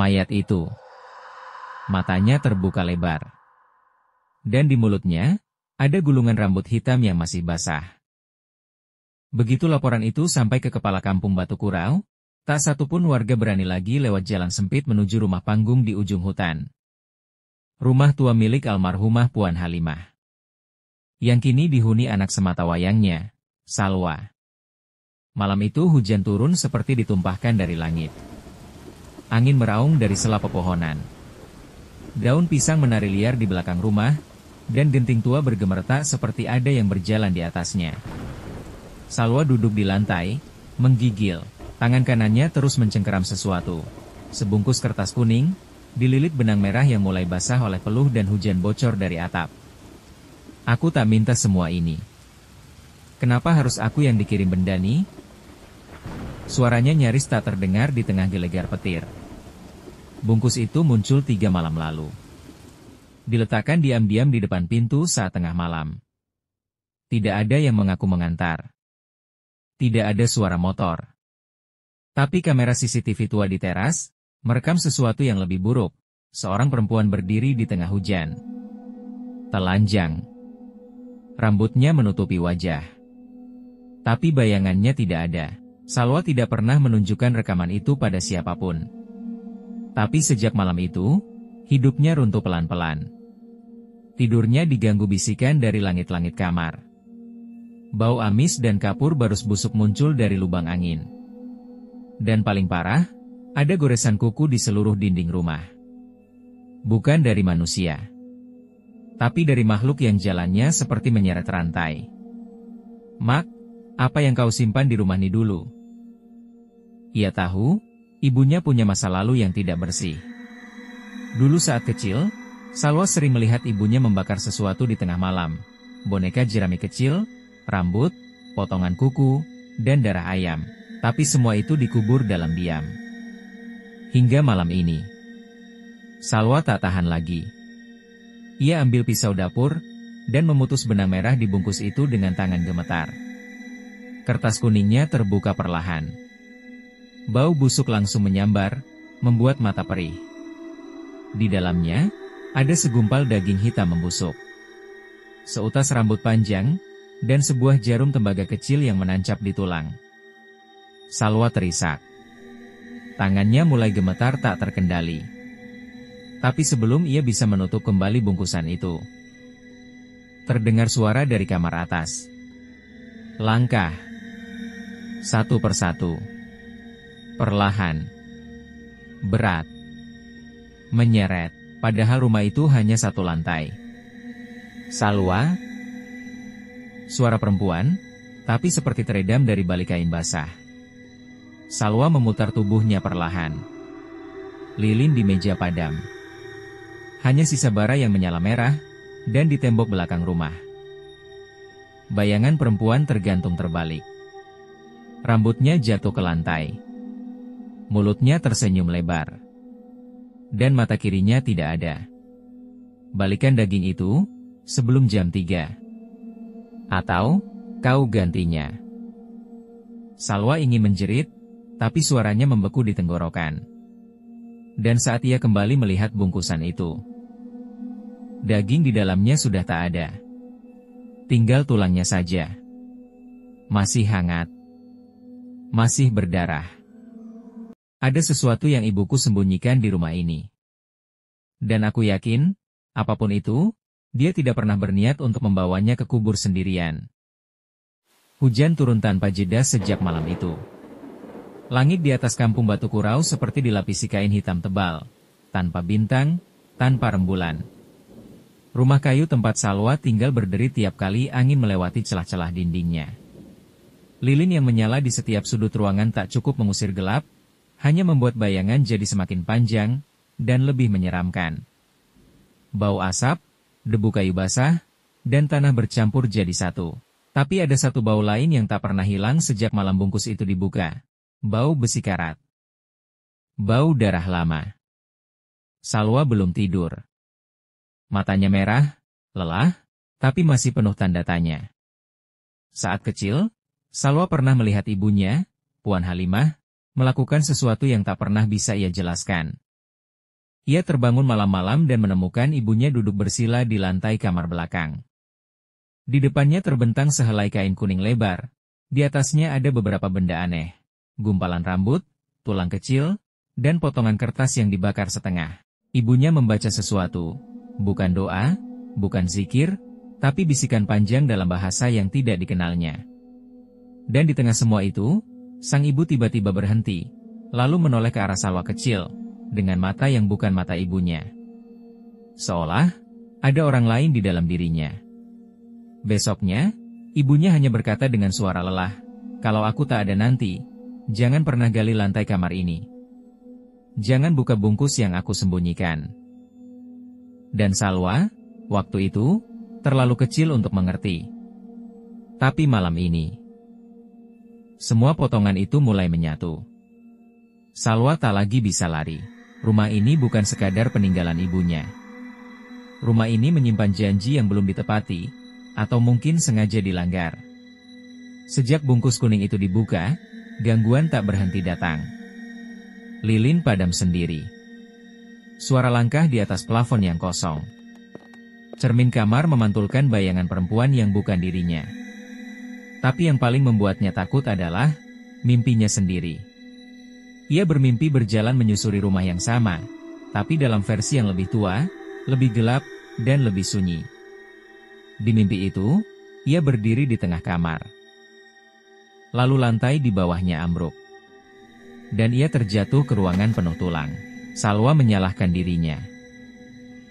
mayat itu. Matanya terbuka lebar. Dan di mulutnya, ada gulungan rambut hitam yang masih basah. Begitu laporan itu sampai ke kepala kampung Batu Kurau, tak satupun warga berani lagi lewat jalan sempit menuju rumah panggung di ujung hutan. Rumah tua milik almarhumah Puan Halimah. Yang kini dihuni anak sematawayangnya, Salwa. Malam itu hujan turun seperti ditumpahkan dari langit. Angin meraung dari sela pepohonan. Daun pisang menari liar di belakang rumah, dan genting tua bergemertak seperti ada yang berjalan di atasnya. Salwa duduk di lantai, menggigil. Tangan kanannya terus mencengkeram sesuatu. Sebungkus kertas kuning, dililit benang merah yang mulai basah oleh peluh dan hujan bocor dari atap. Aku tak minta semua ini. Kenapa harus aku yang dikirim Bendani? Suaranya nyaris tak terdengar di tengah gelegar petir. Bungkus itu muncul 3 malam lalu. Diletakkan diam-diam di depan pintu saat tengah malam. Tidak ada yang mengaku mengantar. Tidak ada suara motor. Tapi kamera CCTV tua di teras, merekam sesuatu yang lebih buruk. Seorang perempuan berdiri di tengah hujan. Telanjang. Rambutnya menutupi wajah. Tapi bayangannya tidak ada. Salwa tidak pernah menunjukkan rekaman itu pada siapapun. Tapi sejak malam itu, hidupnya runtuh pelan-pelan. Tidurnya diganggu bisikan dari langit-langit kamar. Bau amis dan kapur barus busuk muncul dari lubang angin. Dan paling parah, ada goresan kuku di seluruh dinding rumah. Bukan dari manusia, tapi dari makhluk yang jalannya seperti menyeret rantai. Mak, apa yang kau simpan di rumah ini dulu? Ia tahu, ibunya punya masa lalu yang tidak bersih. Dulu saat kecil, Salwa sering melihat ibunya membakar sesuatu di tengah malam. Boneka jerami kecil, rambut, potongan kuku, dan darah ayam. Tapi semua itu dikubur dalam diam. Hingga malam ini, Salwa tak tahan lagi. Ia ambil pisau dapur, dan memutus benang merah di bungkus itu dengan tangan gemetar. Kertas kuningnya terbuka perlahan. Bau busuk langsung menyambar, membuat mata perih. Di dalamnya, ada segumpal daging hitam membusuk. Seutas rambut panjang, dan sebuah jarum tembaga kecil yang menancap di tulang. Salwa terisak. Tangannya mulai gemetar tak terkendali. Tapi sebelum ia bisa menutup kembali bungkusan itu, terdengar suara dari kamar atas. Langkah. Satu persatu. Perlahan. Berat. Menyeret. Padahal rumah itu hanya 1 lantai. Salwa? Suara perempuan, tapi seperti teredam dari balik kain basah. Salwa memutar tubuhnya perlahan. Lilin di meja padam. Hanya sisa bara yang menyala merah, dan di tembok belakang rumah. Bayangan perempuan tergantung terbalik. Rambutnya jatuh ke lantai. Mulutnya tersenyum lebar. Dan mata kirinya tidak ada. Balikan daging itu, sebelum jam 3. Atau, kau gantinya. Salwa ingin menjerit, tapi suaranya membeku di tenggorokan. Dan saat ia kembali melihat bungkusan itu, daging di dalamnya sudah tak ada. Tinggal tulangnya saja. Masih hangat. Masih berdarah. Ada sesuatu yang ibuku sembunyikan di rumah ini. Dan aku yakin, apapun itu, dia tidak pernah berniat untuk membawanya ke kubur sendirian. Hujan turun tanpa jeda sejak malam itu. Langit di atas kampung Batu Kurau seperti dilapisi kain hitam tebal, tanpa bintang, tanpa rembulan. Rumah kayu tempat Salwa tinggal berderi tiap kali angin melewati celah-celah dindingnya. Lilin yang menyala di setiap sudut ruangan tak cukup mengusir gelap, hanya membuat bayangan jadi semakin panjang, dan lebih menyeramkan. Bau asap, debu kayu basah, dan tanah bercampur jadi satu. Tapi ada satu bau lain yang tak pernah hilang sejak malam bungkus itu dibuka. Bau besi karat. Bau darah lama. Salwa belum tidur. Matanya merah, lelah, tapi masih penuh tanda tanya. Saat kecil, Salwa pernah melihat ibunya, Puan Halimah, melakukan sesuatu yang tak pernah bisa ia jelaskan. Ia terbangun malam-malam dan menemukan ibunya duduk bersila di lantai kamar belakang. Di depannya terbentang sehelai kain kuning lebar. Di atasnya ada beberapa benda aneh. Gumpalan rambut, tulang kecil, dan potongan kertas yang dibakar setengah. Ibunya membaca sesuatu. Bukan doa, bukan zikir, tapi bisikan panjang dalam bahasa yang tidak dikenalnya. Dan di tengah semua itu, sang ibu tiba-tiba berhenti, lalu menoleh ke arah Salwa kecil, dengan mata yang bukan mata ibunya. Seolah ada orang lain di dalam dirinya. Besoknya, ibunya hanya berkata dengan suara lelah, "Kalau aku tak ada nanti, jangan pernah gali lantai kamar ini. Jangan buka bungkus yang aku sembunyikan." Dan Salwa, waktu itu, terlalu kecil untuk mengerti. Tapi malam ini, semua potongan itu mulai menyatu. Salwa tak lagi bisa lari. Rumah ini bukan sekadar peninggalan ibunya. Rumah ini menyimpan janji yang belum ditepati, atau mungkin sengaja dilanggar. Sejak bungkus kuning itu dibuka, gangguan tak berhenti datang. Lilin padam sendiri. Suara langkah di atas plafon yang kosong. Cermin kamar memantulkan bayangan perempuan yang bukan dirinya. Tapi yang paling membuatnya takut adalah mimpinya sendiri. Ia bermimpi berjalan menyusuri rumah yang sama, tapi dalam versi yang lebih tua, lebih gelap, dan lebih sunyi. Di mimpi itu, ia berdiri di tengah kamar. Lalu lantai di bawahnya ambruk. Dan ia terjatuh ke ruangan penuh tulang. Salwa menyalahkan dirinya.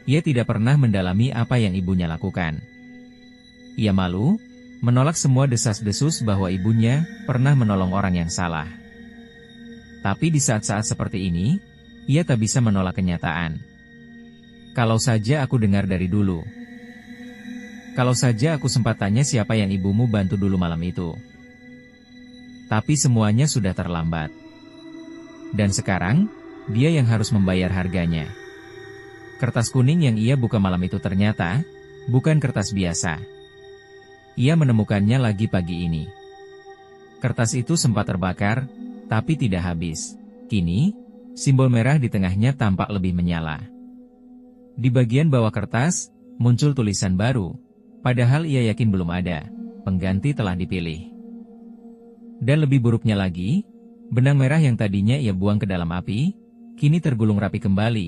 Ia tidak pernah mendalami apa yang ibunya lakukan. Ia malu, menolak semua desas-desus bahwa ibunya pernah menolong orang yang salah. Tapi di saat-saat seperti ini, ia tak bisa menolak kenyataan. Kalau saja aku dengar dari dulu. Kalau saja aku sempat tanya siapa yang ibumu bantu dulu malam itu. Tapi semuanya sudah terlambat. Dan sekarang, dia yang harus membayar harganya. Kertas kuning yang ia buka malam itu ternyata bukan kertas biasa. Ia menemukannya lagi pagi ini. Kertas itu sempat terbakar, tapi tidak habis. Kini, simbol merah di tengahnya tampak lebih menyala. Di bagian bawah kertas, muncul tulisan baru. Padahal ia yakin belum ada, pengganti telah dipilih. Dan lebih buruknya lagi, benang merah yang tadinya ia buang ke dalam api, kini tergulung rapi kembali,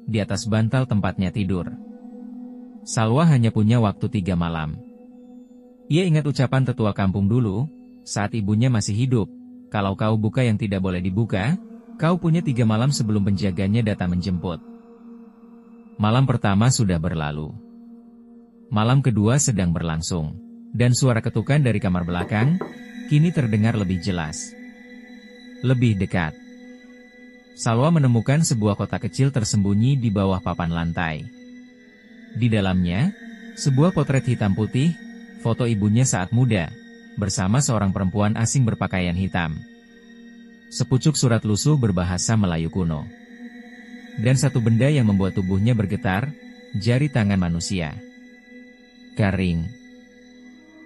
di atas bantal tempatnya tidur. Salwa hanya punya waktu 3 malam. Ia ingat ucapan tetua kampung dulu, saat ibunya masih hidup, kalau kau buka yang tidak boleh dibuka, kau punya 3 malam sebelum penjaganya datang menjemput. Malam pertama sudah berlalu. Malam kedua sedang berlangsung, dan suara ketukan dari kamar belakang, kini terdengar lebih jelas. Lebih dekat. Salwa menemukan sebuah kotak kecil tersembunyi di bawah papan lantai. Di dalamnya, sebuah potret hitam putih, foto ibunya saat muda, bersama seorang perempuan asing berpakaian hitam. Sepucuk surat lusuh berbahasa Melayu kuno. Dan satu benda yang membuat tubuhnya bergetar, jari tangan manusia. Garing.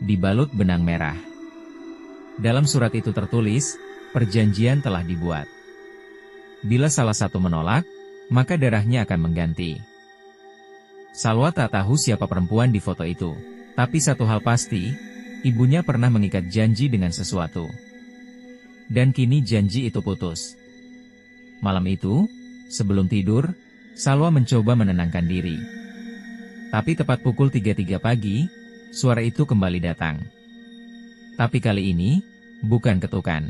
Dibalut benang merah. Dalam surat itu tertulis, perjanjian telah dibuat. Bila salah satu menolak, maka darahnya akan mengganti. Salwa tak tahu siapa perempuan di foto itu, tapi satu hal pasti, ibunya pernah mengikat janji dengan sesuatu. Dan kini janji itu putus. Malam itu, sebelum tidur, Salwa mencoba menenangkan diri. Tapi tepat pukul 3.03 pagi, suara itu kembali datang. Tapi kali ini, bukan ketukan,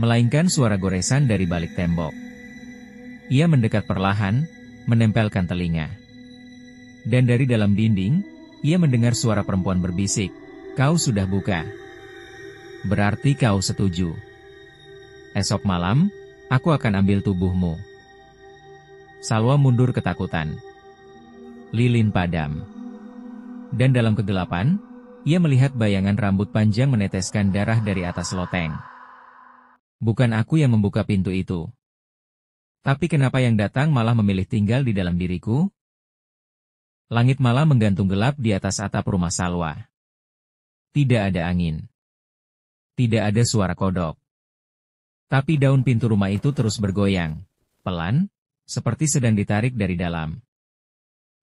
melainkan suara goresan dari balik tembok. Ia mendekat perlahan, menempelkan telinga. Dan dari dalam dinding, ia mendengar suara perempuan berbisik, "Kau sudah buka. Berarti kau setuju. Esok malam, aku akan ambil tubuhmu." Salwa mundur ketakutan. Lilin padam. Dan dalam kegelapan, ia melihat bayangan rambut panjang meneteskan darah dari atas loteng. Bukan aku yang membuka pintu itu. Tapi kenapa yang datang malah memilih tinggal di dalam diriku? Langit malam menggantung gelap di atas atap rumah Salwa. Tidak ada angin. Tidak ada suara kodok. Tapi daun pintu rumah itu terus bergoyang. Pelan, seperti sedang ditarik dari dalam.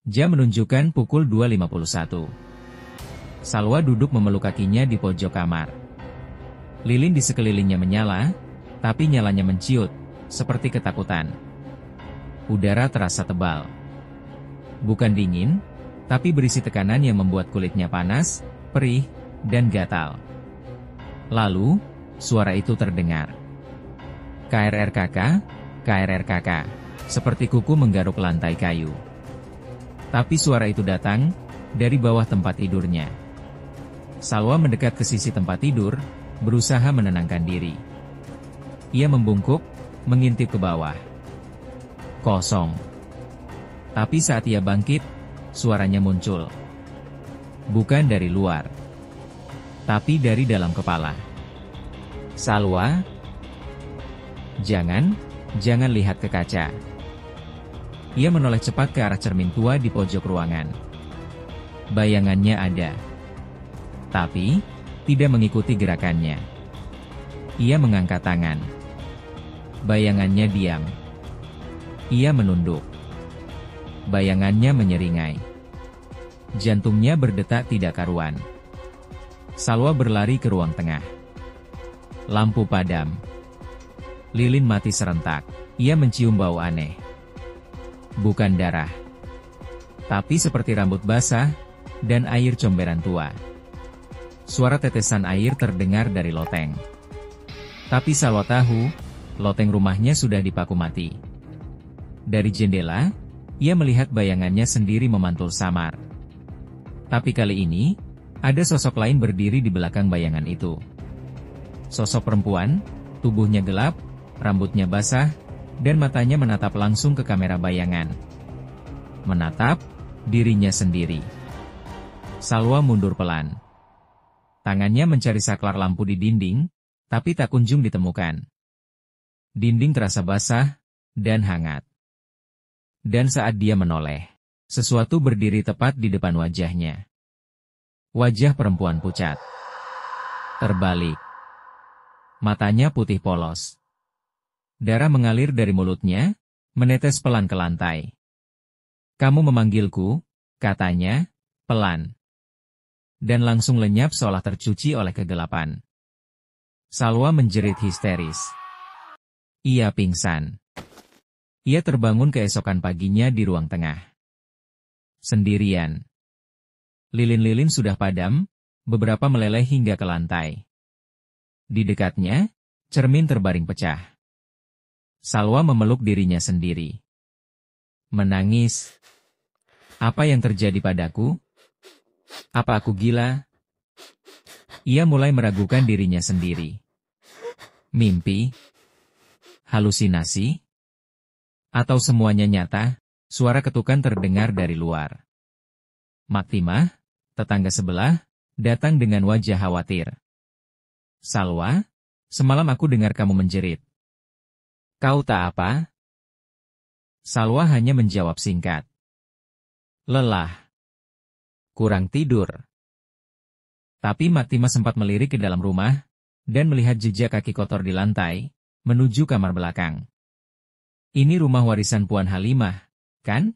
Jam menunjukkan pukul 2.51. Salwa duduk memeluk kakinya di pojok kamar. Lilin di sekelilingnya menyala, tapi nyalanya menciut, seperti ketakutan. Udara terasa tebal. Bukan dingin, tapi berisi tekanan yang membuat kulitnya panas, perih, dan gatal. Lalu, suara itu terdengar. KRRKK, KRRKK, seperti kuku menggaruk lantai kayu. Tapi suara itu datang dari bawah tempat tidurnya. Salwa mendekat ke sisi tempat tidur, berusaha menenangkan diri. Ia membungkuk, mengintip ke bawah. Kosong. Tapi saat ia bangkit, suaranya muncul. Bukan dari luar, tapi dari dalam kepala. Salwa, jangan lihat ke kaca. Ia menoleh cepat ke arah cermin tua di pojok ruangan. Bayangannya ada, tapi tidak mengikuti gerakannya. Ia mengangkat tangan. Bayangannya diam. Ia menunduk. Bayangannya menyeringai. Jantungnya berdetak tidak karuan. Salwa berlari ke ruang tengah. Lampu padam. Lilin mati serentak. Ia mencium bau aneh. Bukan darah, tapi seperti rambut basah dan air comberan tua. Suara tetesan air terdengar dari loteng. Tapi Salwa tahu, loteng rumahnya sudah dipaku mati. Dari jendela, ia melihat bayangannya sendiri memantul samar. Tapi kali ini, ada sosok lain berdiri di belakang bayangan itu. Sosok perempuan, tubuhnya gelap, rambutnya basah, dan matanya menatap langsung ke kamera bayangan. Menatap dirinya sendiri. Salwa mundur pelan. Tangannya mencari saklar lampu di dinding, tapi tak kunjung ditemukan. Dinding terasa basah dan hangat. Dan saat dia menoleh, sesuatu berdiri tepat di depan wajahnya. Wajah perempuan pucat. Terbalik. Matanya putih polos. Darah mengalir dari mulutnya, menetes pelan ke lantai. "Kamu memanggilku," katanya, pelan. Dan langsung lenyap seolah tercuci oleh kegelapan. Salwa menjerit histeris. Ia pingsan. Ia terbangun keesokan paginya di ruang tengah. Sendirian. Lilin-lilin sudah padam, beberapa meleleh hingga ke lantai. Di dekatnya, cermin terbaring pecah. Salwa memeluk dirinya sendiri. Menangis. Apa yang terjadi padaku? Apa aku gila? Ia mulai meragukan dirinya sendiri. Mimpi? Halusinasi? Atau semuanya nyata? Suara ketukan terdengar dari luar. Maktimah, tetangga sebelah, datang dengan wajah khawatir. Salwa, semalam aku dengar kamu menjerit. Kau tak apa? Salwa hanya menjawab singkat. Lelah. Kurang tidur. Tapi Maktimah sempat melirik ke dalam rumah, dan melihat jejak kaki kotor di lantai, menuju kamar belakang. Ini rumah warisan Puan Halimah, kan?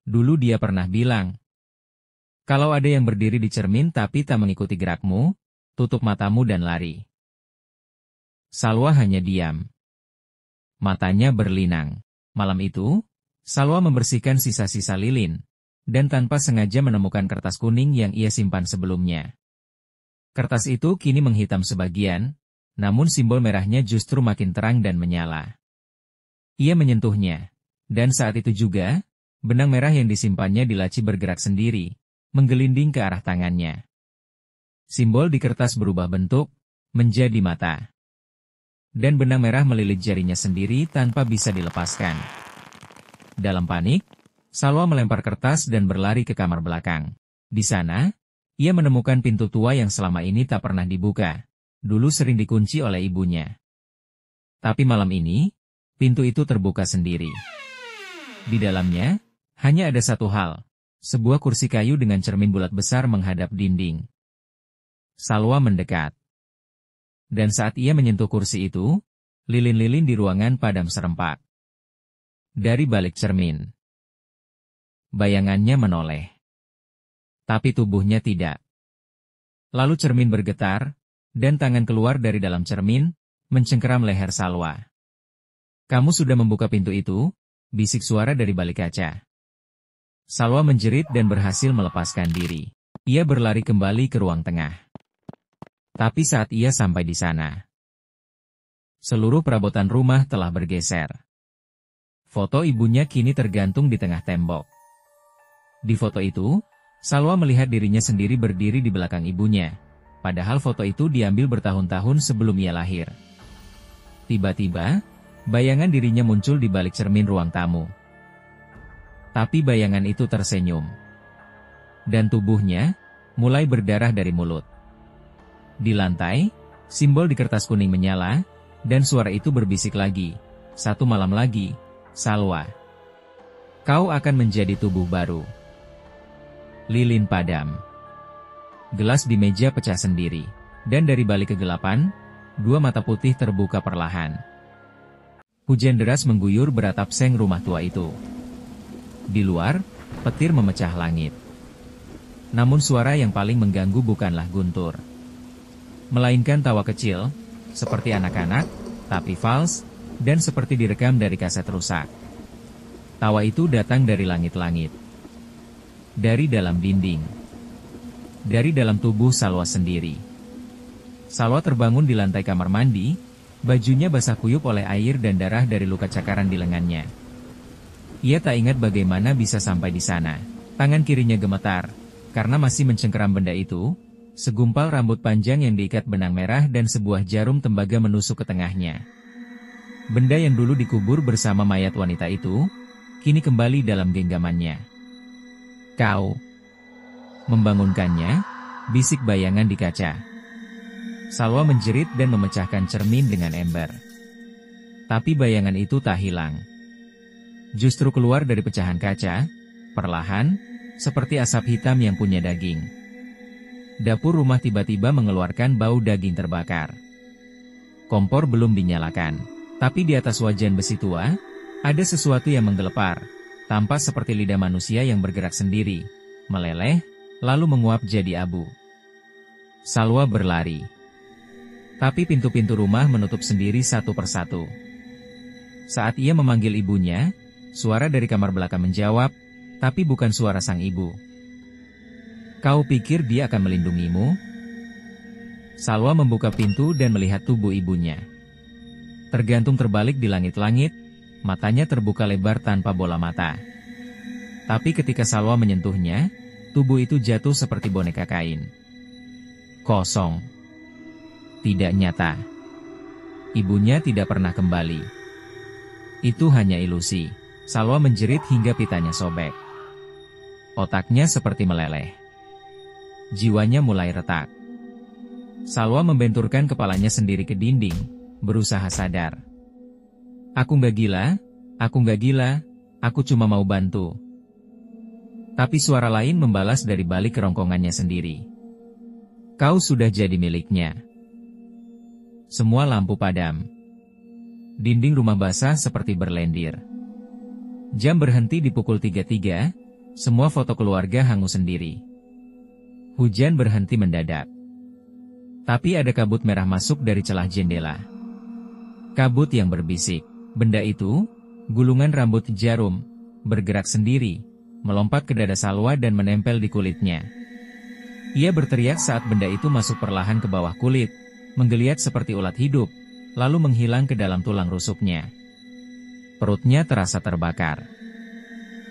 Dulu dia pernah bilang, kalau ada yang berdiri di cermin tapi tak mengikuti gerakmu, tutup matamu dan lari. Salwa hanya diam. Matanya berlinang. Malam itu, Salwa membersihkan sisa-sisa lilin, dan tanpa sengaja menemukan kertas kuning yang ia simpan sebelumnya. Kertas itu kini menghitam sebagian, namun simbol merahnya justru makin terang dan menyala. Ia menyentuhnya, dan saat itu juga, benang merah yang disimpannya di laci bergerak sendiri, menggelinding ke arah tangannya. Simbol di kertas berubah bentuk, menjadi mata. Dan benang merah melilit jarinya sendiri tanpa bisa dilepaskan. Dalam panik, Salwa melempar kertas dan berlari ke kamar belakang. Di sana, ia menemukan pintu tua yang selama ini tak pernah dibuka. Dulu sering dikunci oleh ibunya. Tapi malam ini, pintu itu terbuka sendiri. Di dalamnya, hanya ada satu hal. Sebuah kursi kayu dengan cermin bulat besar menghadap dinding. Salwa mendekat. Dan saat ia menyentuh kursi itu, lilin-lilin di ruangan padam serempak. dari balik cermin. Bayangannya menoleh. Tapi tubuhnya tidak. Lalu cermin bergetar, dan tangan keluar dari dalam cermin, mencengkeram leher Salwa. "Kamu sudah membuka pintu itu?" bisik suara dari balik kaca. Salwa menjerit dan berhasil melepaskan diri. Ia berlari kembali ke ruang tengah. Tapi saat ia sampai di sana, seluruh perabotan rumah telah bergeser. Foto ibunya kini tergantung di tengah tembok. Di foto itu, Salwa melihat dirinya sendiri berdiri di belakang ibunya, padahal foto itu diambil bertahun-tahun sebelum ia lahir. Tiba-tiba, bayangan dirinya muncul di balik cermin ruang tamu. Tapi bayangan itu tersenyum. Dan tubuhnya mulai berdarah dari mulut. Di lantai, simbol di kertas kuning menyala, dan suara itu berbisik lagi. "Satu malam lagi, Salwa. Kau akan menjadi tubuh baru." Lilin padam. Gelas di meja pecah sendiri. Dan dari balik kegelapan, dua mata putih terbuka perlahan. Hujan deras mengguyur beratap seng rumah tua itu. Di luar, petir memecah langit. Namun suara yang paling mengganggu bukanlah guntur, melainkan tawa kecil, seperti anak-anak, tapi fals, dan seperti direkam dari kaset rusak. Tawa itu datang dari langit-langit. Dari dalam dinding. Dari dalam tubuh Salwa sendiri. Salwa terbangun di lantai kamar mandi, bajunya basah kuyup oleh air dan darah dari luka cakaran di lengannya. Ia tak ingat bagaimana bisa sampai di sana. Tangan kirinya gemetar, karena masih mencengkeram benda itu, segumpal rambut panjang yang diikat benang merah dan sebuah jarum tembaga menusuk ke tengahnya. Benda yang dulu dikubur bersama mayat wanita itu, kini kembali dalam genggamannya. "Kau!" Membangunkannya, bisik bayangan di kaca. Salwa menjerit dan memecahkan cermin dengan ember. Tapi bayangan itu tak hilang. Justru keluar dari pecahan kaca, perlahan, seperti asap hitam yang punya daging. Dapur rumah tiba-tiba mengeluarkan bau daging terbakar. Kompor belum dinyalakan, tapi di atas wajan besi tua, ada sesuatu yang menggelepar, tampak seperti lidah manusia yang bergerak sendiri, meleleh, lalu menguap jadi abu. Salwa berlari. Tapi pintu-pintu rumah menutup sendiri satu persatu. Saat ia memanggil ibunya, suara dari kamar belakang menjawab, tapi bukan suara sang ibu. "Kau pikir dia akan melindungimu?" Salwa membuka pintu dan melihat tubuh ibunya. Tergantung terbalik di langit-langit, matanya terbuka lebar tanpa bola mata. Tapi ketika Salwa menyentuhnya, tubuh itu jatuh seperti boneka kain. Kosong. Tidak nyata. Ibunya tidak pernah kembali. Itu hanya ilusi. Salwa menjerit hingga pitanya sobek. Otaknya seperti meleleh. Jiwanya mulai retak. Salwa membenturkan kepalanya sendiri ke dinding, berusaha sadar. "Aku nggak gila, aku nggak gila, aku cuma mau bantu." Tapi suara lain membalas dari balik kerongkongannya sendiri. "Kau sudah jadi miliknya." Semua lampu padam. Dinding rumah basah seperti berlendir. Jam berhenti di pukul 3.03, semua foto keluarga hangus sendiri. Hujan berhenti mendadak. Tapi ada kabut merah masuk dari celah jendela. Kabut yang berbisik. Benda itu, gulungan rambut jarum, bergerak sendiri, melompat ke dada Salwa dan menempel di kulitnya. Ia berteriak saat benda itu masuk perlahan ke bawah kulit, menggeliat seperti ulat hidup, lalu menghilang ke dalam tulang rusuknya. Perutnya terasa terbakar.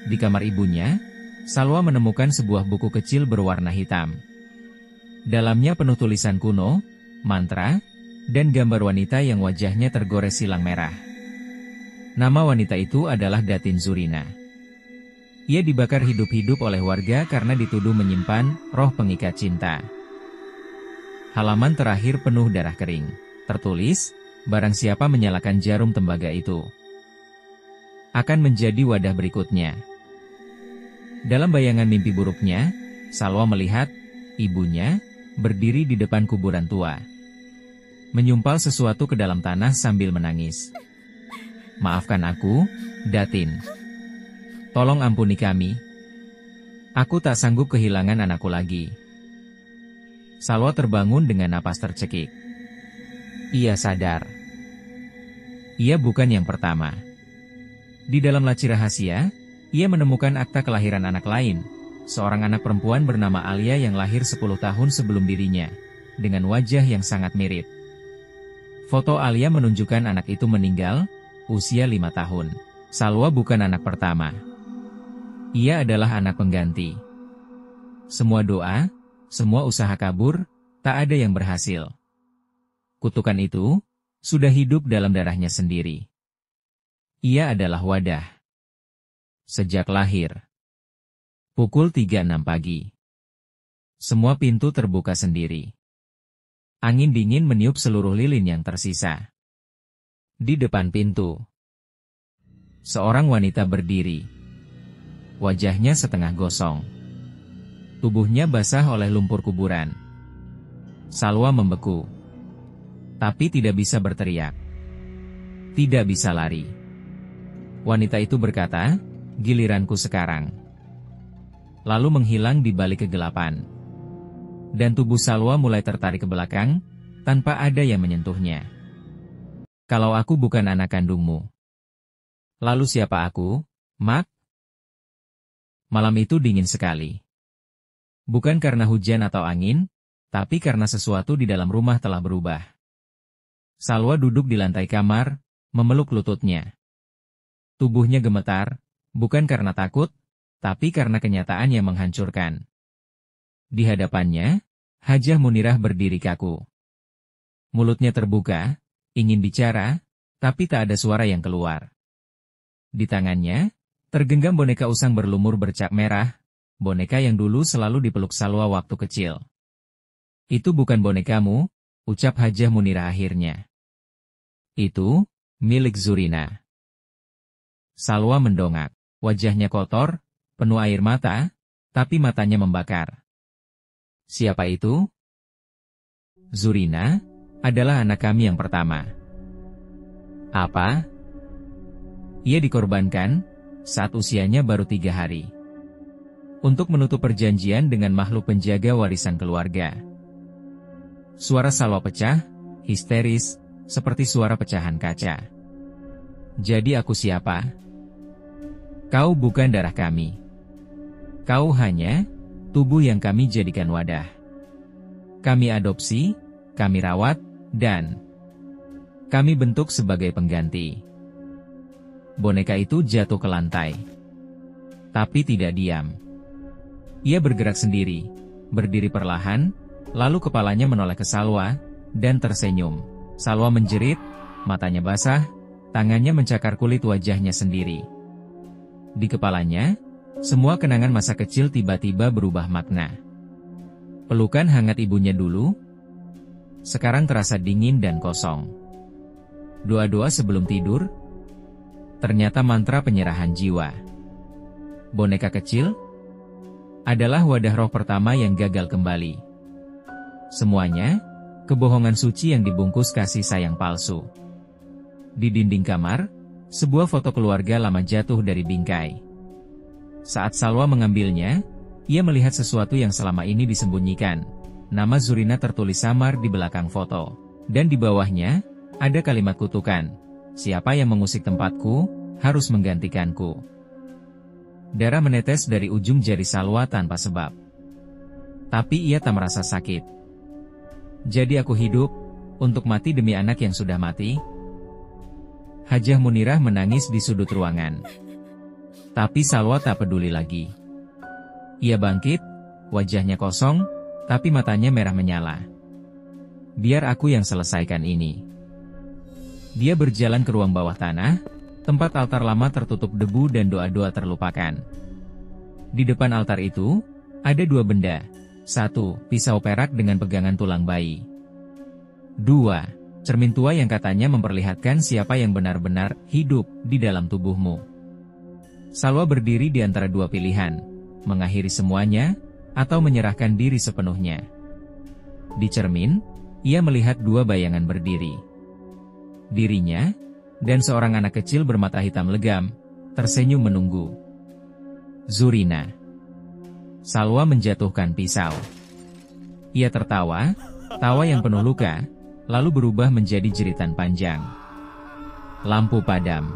Di kamar ibunya, Salwa menemukan sebuah buku kecil berwarna hitam. Dalamnya penuh tulisan kuno, mantra, dan gambar wanita yang wajahnya tergores silang merah. Nama wanita itu adalah Datin Zurina. Ia dibakar hidup-hidup oleh warga karena dituduh menyimpan roh pengikat cinta. Halaman terakhir penuh darah kering. Tertulis, barang siapa menyalakan jarum tembaga itu akan menjadi wadah berikutnya. Dalam bayangan mimpi buruknya, Salwa melihat ibunya berdiri di depan kuburan tua, menyumpal sesuatu ke dalam tanah sambil menangis. Maafkan aku, Datin. Tolong ampuni kami. Aku tak sanggup kehilangan anakku lagi. Salwa terbangun dengan napas tercekik. Ia sadar. Ia bukan yang pertama. Di dalam laci rahasia, ia menemukan akta kelahiran anak lain, seorang anak perempuan bernama Alia yang lahir 10 tahun sebelum dirinya, dengan wajah yang sangat mirip. Foto Alia menunjukkan anak itu meninggal, usia 5 tahun. Salwa bukan anak pertama. Ia adalah anak pengganti. Semua doa, semua usaha kabur, tak ada yang berhasil. Kutukan itu sudah hidup dalam darahnya sendiri. Ia adalah Wadah. Sejak lahir. Pukul 3.06 pagi. Semua pintu terbuka sendiri. Angin dingin meniup seluruh lilin yang tersisa. Di depan pintu, seorang wanita berdiri. Wajahnya setengah gosong. Tubuhnya basah oleh lumpur kuburan. Salwa membeku. Tapi tidak bisa berteriak. Tidak bisa lari. Wanita itu berkata, "Giliranku sekarang." Lalu menghilang di balik kegelapan. Dan tubuh Salwa mulai tertarik ke belakang, tanpa ada yang menyentuhnya. "Kalau aku bukan anak kandungmu, lalu siapa aku, Mak?" Malam itu dingin sekali. Bukan karena hujan atau angin, tapi karena sesuatu di dalam rumah telah berubah. Salwa duduk di lantai kamar, memeluk lututnya. Tubuhnya gemetar, bukan karena takut, tapi karena kenyataan yang menghancurkan. Di hadapannya, Hajah Munirah berdiri kaku. Mulutnya terbuka, ingin bicara, tapi tak ada suara yang keluar. Di tangannya, tergenggam boneka usang berlumur bercak merah, boneka yang dulu selalu dipeluk Salwa waktu kecil. "Itu bukan bonekamu," ucap Hajah Munirah akhirnya. "Itu milik Zurina." Salwa mendongak, wajahnya kotor, penuh air mata, tapi matanya membakar. "Siapa itu?" "Zurina adalah anak kami yang pertama." "Apa?" "Ia dikorbankan saat usianya baru 3 hari. Untuk menutup perjanjian dengan makhluk penjaga warisan keluarga." Suara Salwa pecah, histeris, seperti suara pecahan kaca. "Jadi aku siapa? Kau bukan darah kami. Kau hanya tubuh yang kami jadikan wadah. Kami adopsi, kami rawat, dan kami bentuk sebagai pengganti." Boneka itu jatuh ke lantai. Tapi tidak diam. Ia bergerak sendiri, berdiri perlahan, lalu kepalanya menoleh ke Salwa, dan tersenyum. Salwa menjerit, matanya basah, tangannya mencakar kulit wajahnya sendiri. Di kepalanya, semua kenangan masa kecil tiba-tiba berubah makna. Pelukan hangat ibunya dulu, sekarang terasa dingin dan kosong. Doa-doa sebelum tidur, ternyata mantra penyerahan jiwa. Boneka kecil adalah wadah roh pertama yang gagal kembali. Semuanya, kebohongan suci yang dibungkus kasih sayang palsu. Di dinding kamar, sebuah foto keluarga lama jatuh dari bingkai. Saat Salwa mengambilnya, ia melihat sesuatu yang selama ini disembunyikan. Nama Zurina tertulis samar di belakang foto. Dan di bawahnya, ada kalimat kutukan. "Siapa yang mengusik tempatku, harus menggantikanku." Darah menetes dari ujung jari Salwa tanpa sebab. Tapi ia tak merasa sakit. "Jadi aku hidup, untuk mati demi anak yang sudah mati?" Hajah Munirah menangis di sudut ruangan. Tapi Salwa tak peduli lagi. Ia bangkit, wajahnya kosong, tapi matanya merah menyala. "Biar aku yang selesaikan ini." Dia berjalan ke ruang bawah tanah, tempat altar lama tertutup debu dan doa-doa terlupakan. Di depan altar itu, ada 2 benda. 1. Pisau perak dengan pegangan tulang bayi. 2. Cermin tua yang katanya memperlihatkan siapa yang benar-benar hidup di dalam tubuhmu. Salwa berdiri di antara 2 pilihan, mengakhiri semuanya, atau menyerahkan diri sepenuhnya. Di cermin, ia melihat 2 bayangan berdiri. Dirinya, dan seorang anak kecil bermata hitam legam, tersenyum menunggu. Zurina. Salwa menjatuhkan pisau. Ia tertawa, tawa yang penuh luka, lalu berubah menjadi jeritan panjang. Lampu padam.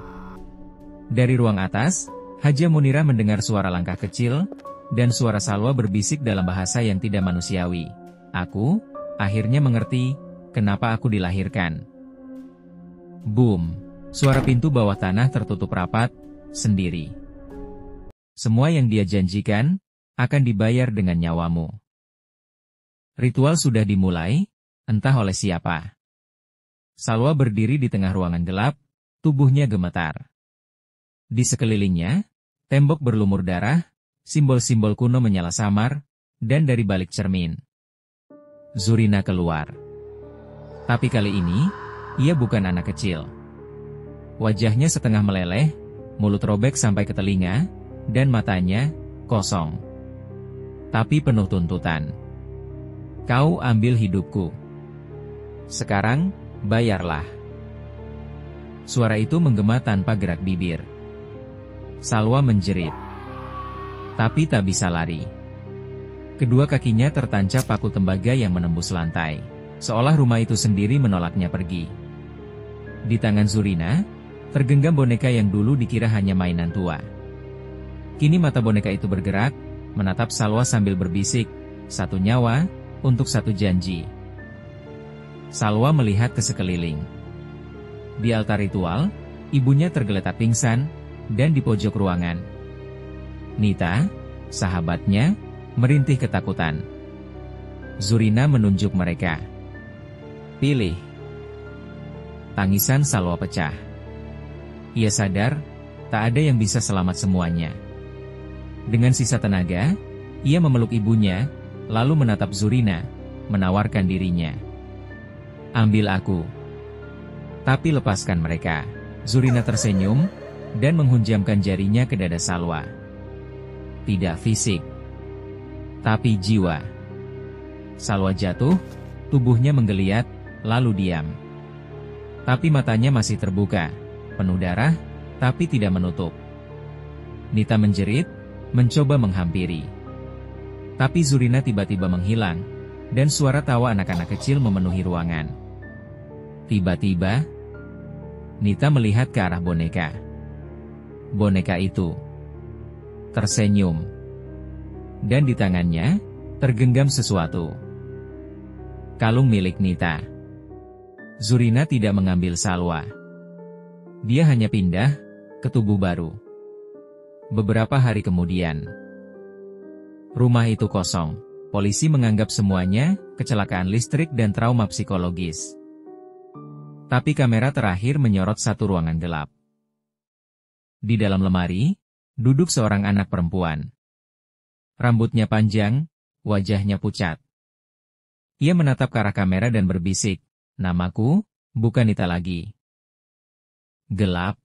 Dari ruang atas, Haja Munirah mendengar suara langkah kecil, dan suara Salwa berbisik dalam bahasa yang tidak manusiawi. Aku, akhirnya mengerti, kenapa aku dilahirkan. Boom! Suara pintu bawah tanah tertutup rapat, sendiri. Semua yang dia janjikan, akan dibayar dengan nyawamu. Ritual sudah dimulai, entah oleh siapa. Salwa berdiri di tengah ruangan gelap, tubuhnya gemetar. Di sekelilingnya, tembok berlumur darah, simbol-simbol kuno menyala samar, dan dari balik cermin, Zurina keluar. Tapi kali ini, ia bukan anak kecil. Wajahnya setengah meleleh, mulut robek sampai ke telinga, dan matanya kosong. Tapi penuh tuntutan. Kau ambil hidupku. Sekarang, bayarlah. Suara itu menggema tanpa gerak bibir. Salwa menjerit. Tapi tak bisa lari. Kedua kakinya tertancap paku tembaga yang menembus lantai, seolah rumah itu sendiri menolaknya pergi. Di tangan Zurina, tergenggam boneka yang dulu dikira hanya mainan tua. Kini mata boneka itu bergerak, menatap Salwa sambil berbisik, satu nyawa, untuk satu janji. Salwa melihat ke sekeliling. Di altar ritual, ibunya tergeletak pingsan, dan di pojok ruangan, Nita, sahabatnya, merintih ketakutan. Zurina menunjuk mereka. Pilih. Tangisan Salwa pecah. Ia sadar, tak ada yang bisa selamat semuanya. Dengan sisa tenaga, ia memeluk ibunya, lalu menatap Zurina, menawarkan dirinya. Ambil aku. Tapi lepaskan mereka. Zurina tersenyum, dan menghunjamkan jarinya ke dada Salwa. Tidak fisik, tapi jiwa. Salwa jatuh, tubuhnya menggeliat, lalu diam. Tapi matanya masih terbuka, penuh darah, tapi tidak menutup. Nita menjerit, mencoba menghampiri. Tapi Zurina tiba-tiba menghilang, dan suara tawa anak-anak kecil memenuhi ruangan. Tiba-tiba, Nita melihat ke arah boneka. Boneka itu tersenyum, dan di tangannya tergenggam sesuatu. Kalung milik Nita. Zurina tidak mengambil Salwa. Dia hanya pindah ke tubuh baru. Beberapa hari kemudian, rumah itu kosong. Polisi menganggap semuanya kecelakaan listrik dan trauma psikologis. Tapi kamera terakhir menyorot satu ruangan gelap. Di dalam lemari, duduk seorang anak perempuan. Rambutnya panjang, wajahnya pucat. Ia menatap ke arah kamera dan berbisik, "Namaku, bukan Nita lagi." Gelap,